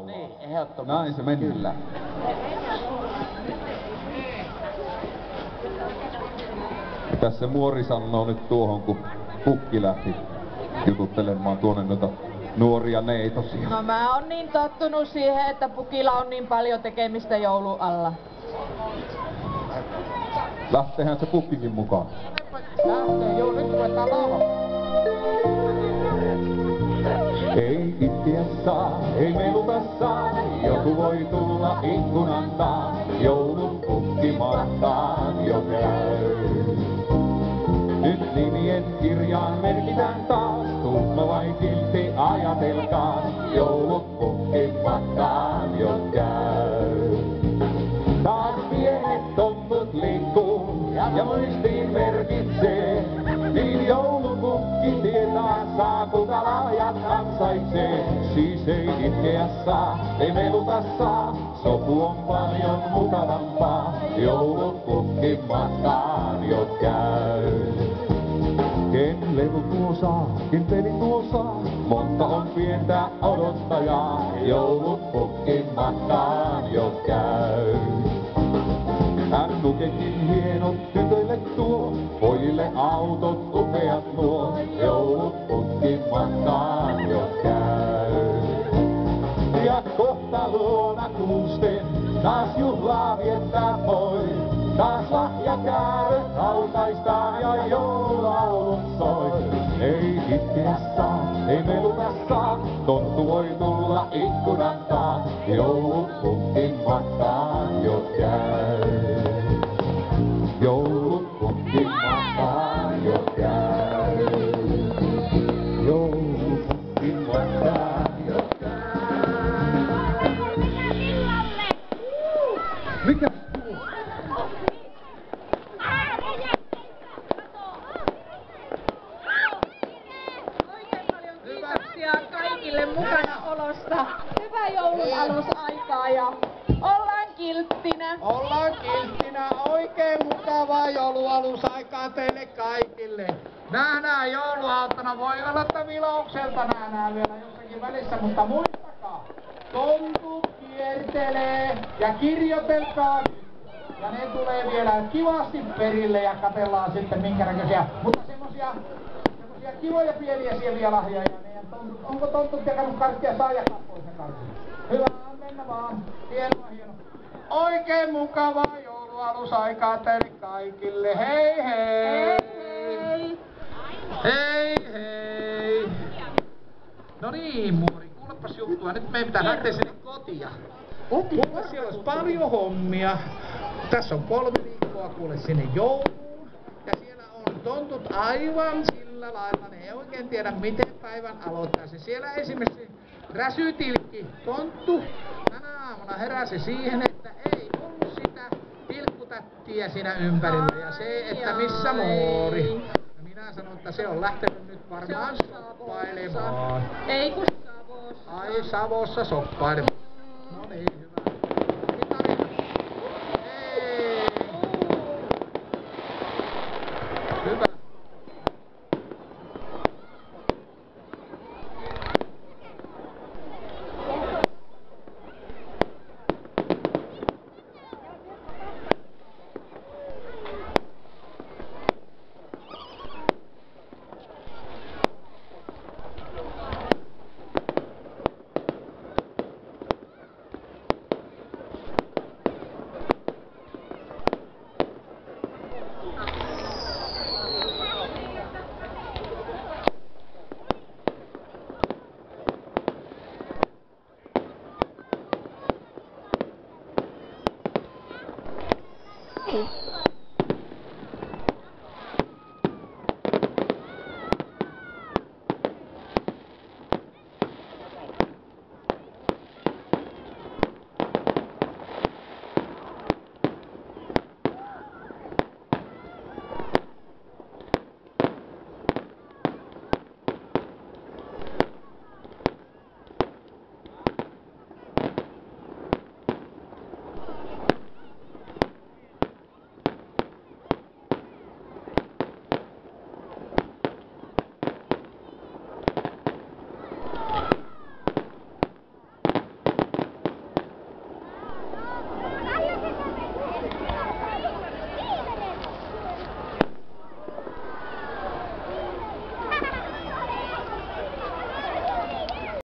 Niin, ehdottomasti. Näin se meni. Kyllä. Tässä se muori sanoo nyt tuohon, kun Pukki lähti jututtelemaan tuonne noita nuoria neitosia. No mä oon niin tottunut siihen, että Pukilla on niin paljon tekemistä joulun alla. Lähtehän se Pukkikin mukaan. Lähtee, joo, nyt ruvetaan laulamaan. Ei itkeä saa, ei meluta saa, joku voi tulla ikkunan taa, joulun Pukki matkaan jo käy. Nyt nimien kirjaan merkitään taas, tuhma vai kiltti ajatelkaa, joulun Pukki matkaan jo käy. Taas pienet tontut liikkuu ja muistiin merkitsee, niin joulupukki tietää saa, kuka lahjat ansaitsee. Siis ei itkeä saa, ei meluta saa, sopu on paljon mukavampaa, joulupukki matkaan jo käy. Ken lelu tuo saa, ken peli tuo saa, monta on pientä odottajaa, joulupukki matkaan jo käy. Hän nukekin hienot tytöille tuo, pojille autot upeat nuo, joulupukki matkaan jo käy. Ja kohta luona kuusten, taas juhlaa viettää voi, taas lahjakääröt hautaistaan ja joululaulut soi. Ei itkeä saa, ei meluta saa, tonttu voi tulla ikkunan taa, joulupukki matkaan jo käy. Joulupukki matkaan jo käy. Joulupukki matkaan jo käy. Mikä? Kiitoksia kaikille mukanaolosta. Hyvää joulun alusaikaa ja ollaan kilttinä. Ollaan kilttinä, oikein mukavaa joulualusaikaa teille kaikille. Nähdään jouluaattona, voi olla että vilaukselta nähdään vielä jossakin välissä, mutta muistakaa, tontu kiertelee ja kirjoitelkaa nyt. Ja ne tulee vielä kivasti perille ja katsellaan sitten minkä näköisiä, mutta semmosia kivoja pieniä sieviä lahjoja. Onko tontut jakanut karttia, saa jakaa pois ne kartit. Hyvä, mennä vaan. Hienoa, hienoa. Oikein mukavaa joulualusaikaa teille kaikille. Hei hei! Hei! Hei hei! No niin, muori, kuulepas juttua. Nyt meidän pitää lähteä sinne kotia. Kuule, siellä olisi paljon hommia. Tässä on 3 viikkoa kuule sinne jouluun. Ja siellä on tontut aivan sillä lailla. Ne ei oikein tiedä miten päivän aloittaa se. Siellä esimerkiksi Räsytilkki, tonttu, tänä aamuna heräsi siihen, että ei ollut sitä pilkkutättiä siinä ympärillä. Ja se, että missä muori. Ja minä sanon, että se on lähtenyt nyt varmaan soppailemaan. Ei kun Savossa. Ai Savossa soppailemaan. No niin, hyvä.